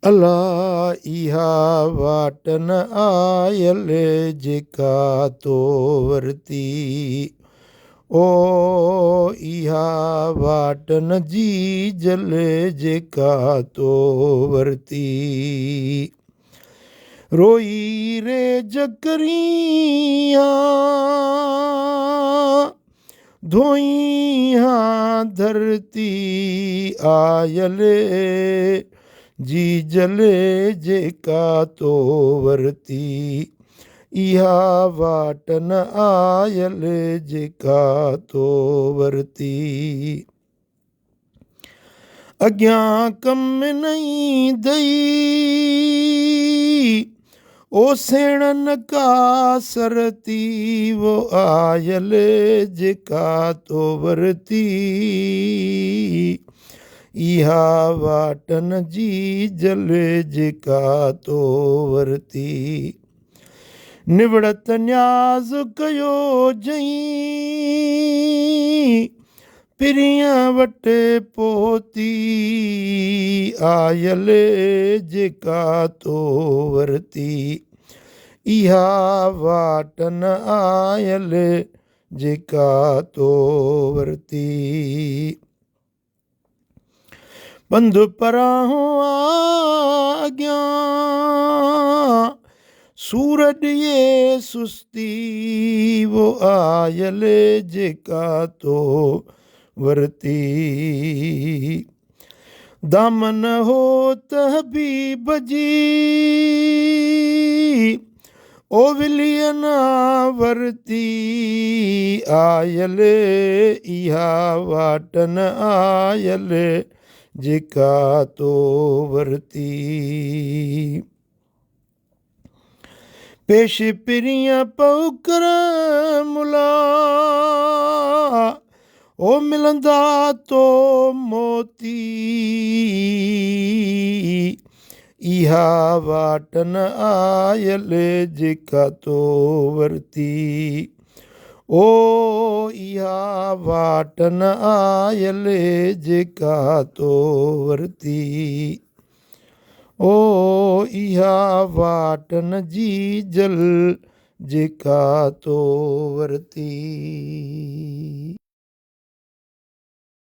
अला इहा वाट न आयल जेका तो वरती ओ इहा वाट न जी जल जेका तो वरती रोई रे जकरिया धोई हाँ धरती आयल जी जले जेका तो वरती इहा वाट न आयल जेका तो वरती अॻियां कम नहीं दई ओ सेणन का सरती वो आयल जेका तो वरती इहा वाटन जी जल जेका तो वरती निवड़त न्याज़ कयो जई पिरियां वटि पोती आयल जेका तो वरती इहा वाट न आयल जेका तो वरती पंध परां अॻियां सूरज ये सुस्ती वो आयल जेका तो वरती दामन हो तहबीब जी ओ विलियन वरती आयल इहा वाटन आयल जेका तो वरती पेश पिरियां पौकर मुला ओ मिलंदा तो मोती इहा वाट न आयल जेका तो वरती ओ इहा वाट न आयल जेका तो वरती ओ इहा वाट न जी जल जेका तो वरती।